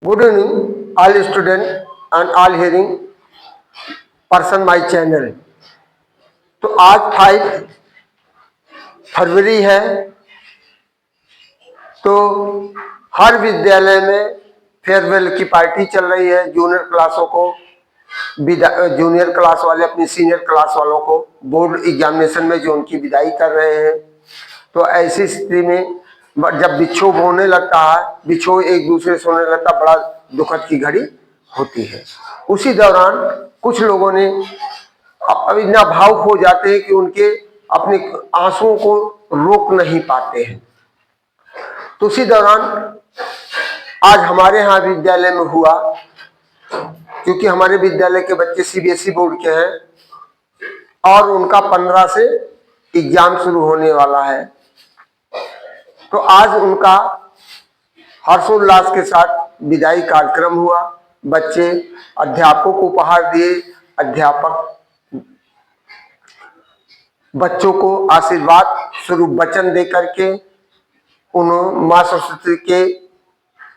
Good evening, all students and all hearing person my channel। तो आज 5 फरवरी है, तो हर विद्यालय में फेयरवेल की पार्टी चल रही है। जूनियर क्लासों को जूनियर क्लास वाले अपनी सीनियर क्लास वालों को बोर्ड एग्जामिनेशन में जो उनकी विदाई कर रहे हैं। तो ऐसी स्थिति में जब विक्षोभ होने लगता है, विक्षोभ एक दूसरे से होने लगता, बड़ा दुखद की घड़ी होती है। उसी दौरान कुछ लोगों ने अब इतना भावुक हो जाते हैं कि उनके अपने आंसुओं को रोक नहीं पाते हैं। तो उसी दौरान आज हमारे यहाँ विद्यालय में हुआ, क्योंकि हमारे विद्यालय के बच्चे सीबीएसई बोर्ड के हैं और उनका 15 से एग्जाम शुरू होने वाला है। तो आज उनका हर्षोल्लास के साथ विदाई कार्यक्रम हुआ। बच्चे अध्यापकों को उपहार दिए, अध्यापक बच्चों को आशीर्वाद स्वरूप वचन दे करके उन्होंने मां सरस्वती के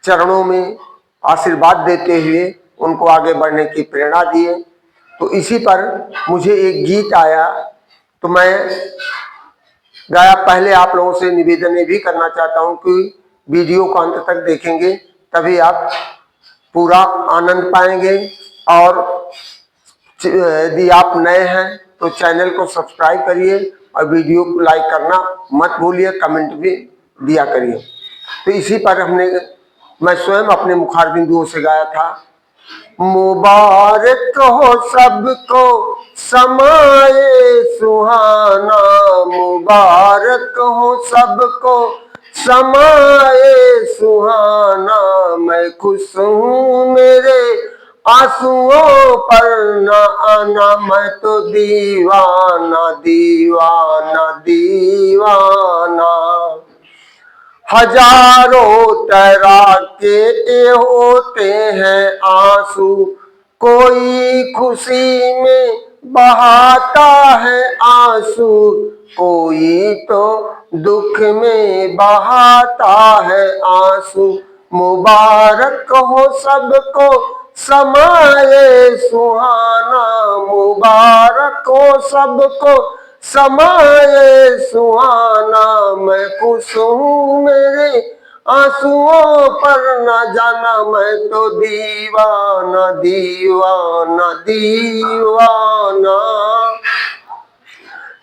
चरणों में आशीर्वाद देते हुए उनको आगे बढ़ने की प्रेरणा दिए। तो इसी पर मुझे एक गीत आया, तो मैं गाया। पहले आप लोगों से निवेदन ये भी करना चाहता हूं कि वीडियो को अंत तक देखेंगे तभी आप पूरा आनंद पाएंगे। और यदि आप नए हैं तो चैनल को सब्सक्राइब करिए और वीडियो को लाइक करना मत भूलिए, कमेंट भी दिया करिए। तो इसी पर मैं स्वयं अपने मुखार बिंदुओं से गाया था। मुबारक हो सबको समाए सुहाना, मुबारक हो सबको समाए सुहाना। मैं खुश हूँ मेरे आंसुओं पर न आना, मैं तो दीवाना दीवाना दीवाना। हजारों तरह के होते हैं आंसू, कोई खुशी में बहाता है आंसू, कोई तो दुख में बहाता है आंसू। मुबारक हो सबको समाए सुहाना, मुबारक हो सबको समाए सुहाना। मैं खुश हूँ मेरे आंसुओं पर न जाना, मैं तो दीवाना दीवाना दीवाना।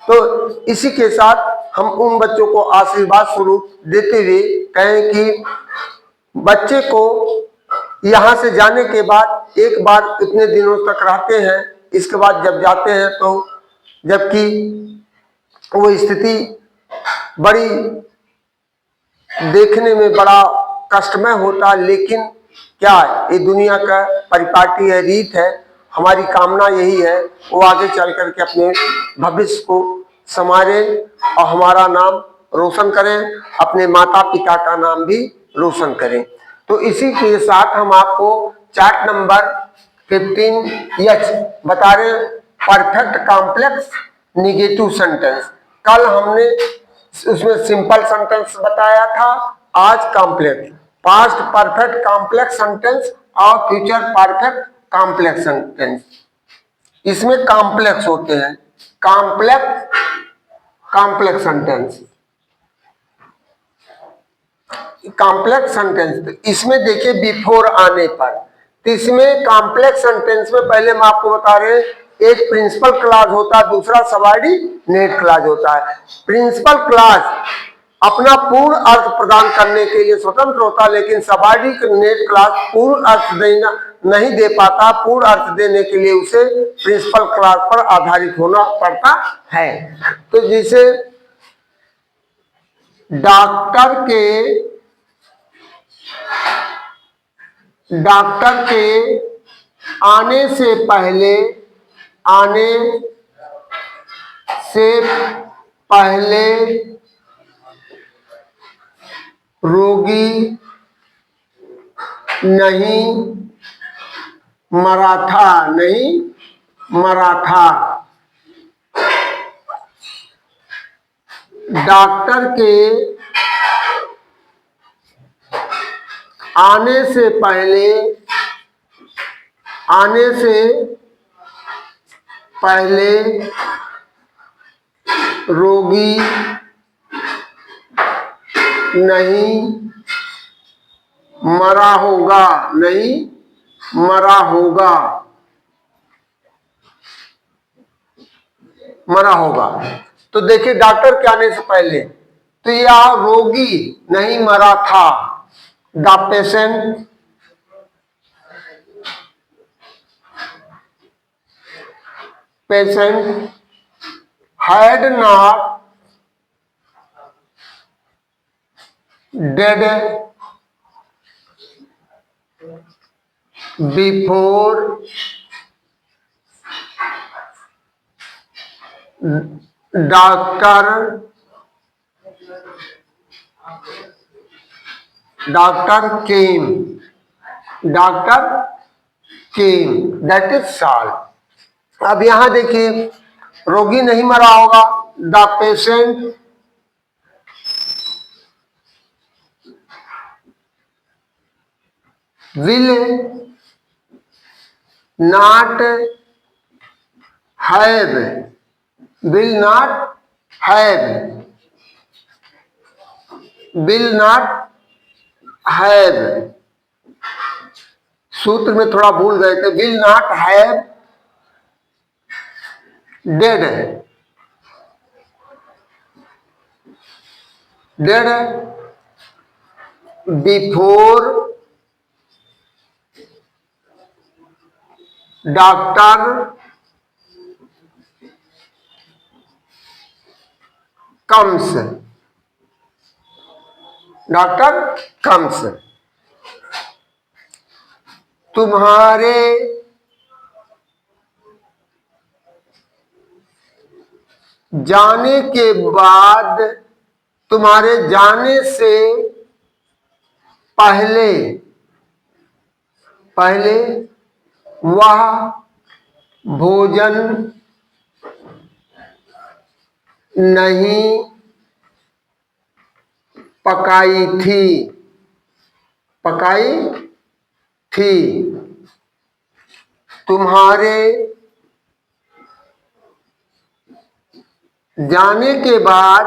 तो इसी के साथ हम उन बच्चों को आशीर्वाद स्वरूप देते हुए कहें कि बच्चे को यहाँ से जाने के बाद एक बार इतने दिनों तक रहते हैं, इसके बाद जब जाते हैं तो जबकि वो स्थिति बड़ी देखने में बड़ा कष्टमय होता, लेकिन क्या ये दुनिया का परिपाटी है, रीत है। हमारी कामना यही है वो आगे चल करके अपने भविष्य को संवारे और हमारा नाम रोशन करें, अपने माता पिता का नाम भी रोशन करें। तो इसी के साथ हम आपको चार्ट नंबर 15H बता रहे हैं, परफेक्ट कॉम्प्लेक्स निगेटिव सेंटेंस। कल हमने उसमें सिंपल सेंटेंस बताया था, आज complex, past perfect complex sentence और फ्यूचर परफेक्ट कॉम्प्लेक्स सेंटेंस। इसमें कॉम्प्लेक्स होते हैं, कॉम्प्लेक्स सेंटेंस, कॉम्प्लेक्स सेंटेंस। इसमें देखिए बिफोर आने पर, तो इसमें कॉम्प्लेक्स सेंटेंस में पहले हम आपको बता रहे हैं एक प्रिंसिपल क्लॉज होता है, दूसरा सबऑर्डिनेट क्लॉज होता है। प्रिंसिपल क्लॉज अपना पूर्ण अर्थ प्रदान करने के लिए स्वतंत्र होता है, लेकिन सबऑर्डिनेट क्लॉज पूर्ण अर्थ देना नहीं दे पाता। पूर्ण अर्थ देने के लिए उसे प्रिंसिपल क्लॉज पर आधारित होना पड़ता है। तो जैसे डॉक्टर के आने से पहले रोगी नहीं मरा था। डॉक्टर के आने से पहले रोगी नहीं मरा होगा। तो देखिए डॉक्टर के आने से पहले तो यह रोगी नहीं मरा था। The patient had not dead before doctor came. That is all. अब यहां देखिए रोगी नहीं मरा होगा। The patient will not have सूत्र में थोड़ा भूल गए थे। will not have dead before doctor comes। तुम्हारे जाने के बाद, तुम्हारे जाने से पहले वह भोजन नहीं पकाई थी। तुम्हारे जाने के बाद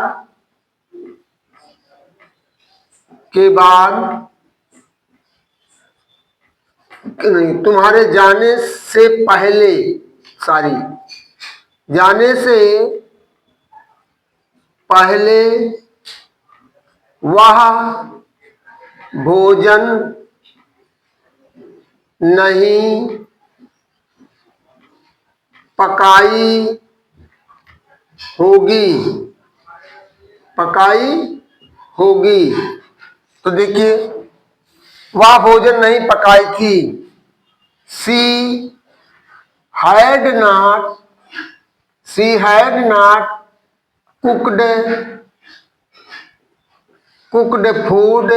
नहीं, तुम्हारे जाने से पहले जाने से पहले वह भोजन नहीं पकाई होगी। तो देखिए वह भोजन नहीं पकाई थी। She had not cooked food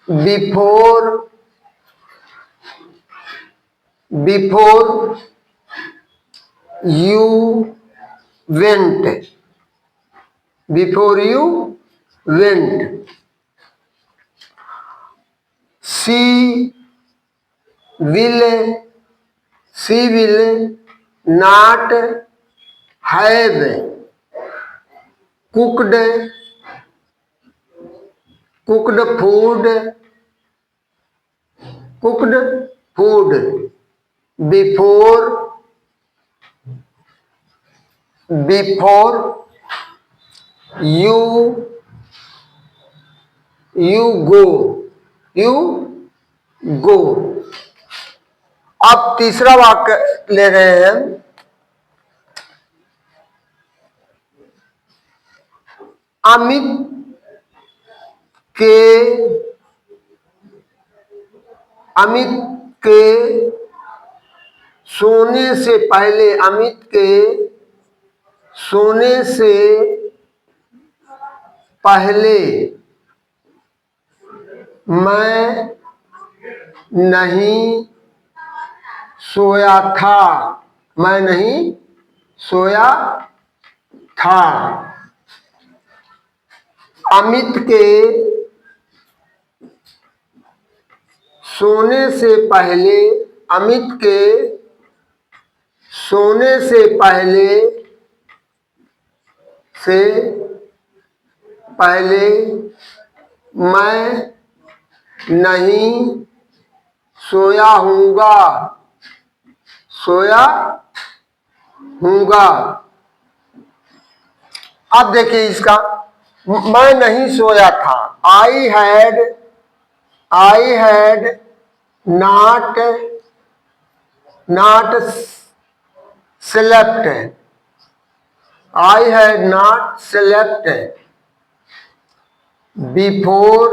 before you went। She will not have cooked food before you go। अब तीसरा वाक्य ले रहे हैं। अमित के सोने से पहले मैं नहीं सोया था। अमित के सोने से पहले, अमित के सोने से पहले मैं नहीं सोया हूँगा। अब देखिए इसका, मैं नहीं सोया था, I had not slept, I had not slept before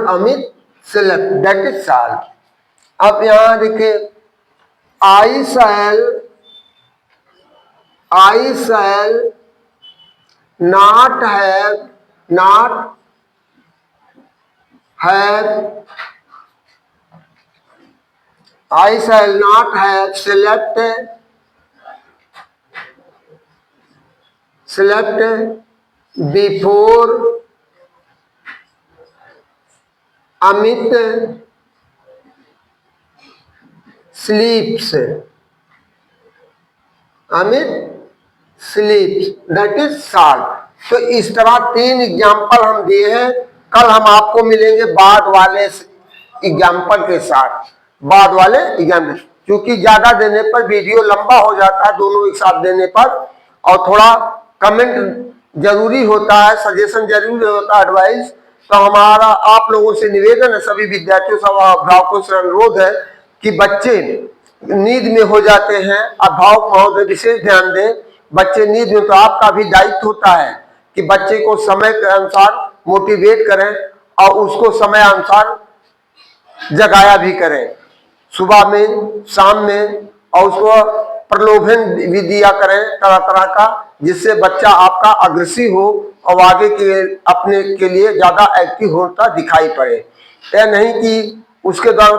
Amit slept, that is all। अब यहां देखिए, I shall not have slept before Amit sleeps, that is all। तो इस तरह 3 एग्जाम्पल हम दिए हैं। कल हम आपको मिलेंगे बाद वाले एग्जाम्पल के साथ, क्योंकि ज्यादा देने पर वीडियो लंबा हो जाता है, दोनों एक साथ देने पर, और थोड़ा कमेंट जरूरी होता है, सजेशन जरूरी होता है, एडवाइस। तो हमारा आप लोगों से निवेदन है, सभी विद्यार्थियों सब अभिभावकों से अनुरोध है कि बच्चे नींद में हो जाते हैं, अभिभावक महोदय विशेष ध्यान दें। बच्चे नींद में, तो आपका भी दायित्व होता है कि बच्चे को समय के अनुसार मोटिवेट करें और उसको समय अनुसार जगाया भी करें, सुबह में, शाम में, और उसको प्रलोभन भी दिया करें तरह तरह का, जिससे बच्चा आपका अग्रेसिव हो और आगे के अपने के लिए ज्यादा एक्टिव होता दिखाई पड़े। यह नहीं कि उसके द्वारा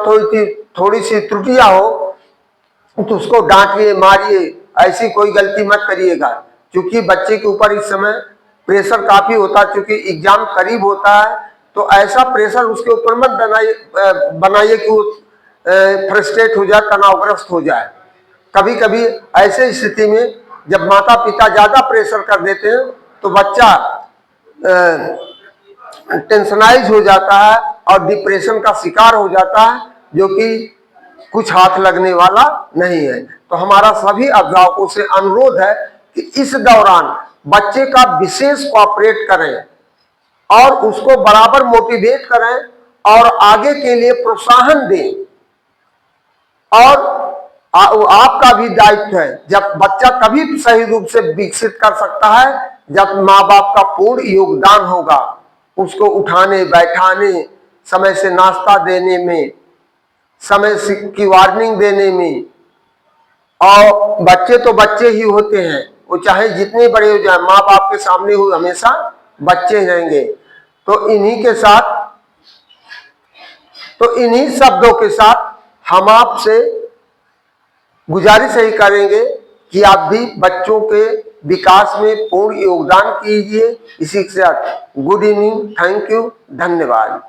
थोड़ी सी त्रुटियां हो तो उसको डांटिए, मारिए, ऐसी कोई गलती मत करिएगा, क्योंकि बच्चे के ऊपर इस समय प्रेशर काफी होता है, क्योंकि एग्जाम करीब होता है। तो ऐसा प्रेशर उसके ऊपर मत बनाइए कि वो फ्रस्ट्रेट हो जाए, तनावग्रस्त हो जाए। कभी कभी ऐसे स्थिति में जब माता पिता ज्यादा प्रेशर कर देते हैं तो बच्चा टेंशनाइज हो जाता है और डिप्रेशन का शिकार हो जाता है, जो कि कुछ हाथ लगने वाला नहीं है। तो हमारा सभी अभिभावकों से अनुरोध है कि इस दौरान बच्चे का विशेष कोऑपरेट करें और उसको बराबर मोटिवेट करें और आगे के लिए प्रोत्साहन दें। और आपका भी दायित्व है, जब बच्चा तभी सही रूप से विकसित कर सकता है जब माँ बाप का पूर्ण योगदान होगा, उसको उठाने बैठाने, समय से नाश्ता देने में, समय की वार्निंग देने में। और बच्चे तो बच्चे ही होते हैं, वो चाहे जितने बड़े हो जाए, माँ बाप के सामने वो हमेशा बच्चे रहेंगे। तो इन्हीं शब्दों के साथ हम आपसे गुजारिश यही करेंगे कि आप भी बच्चों के विकास में पूर्ण योगदान कीजिए। इसी के साथ गुड इवनिंग, थैंक यू, धन्यवाद।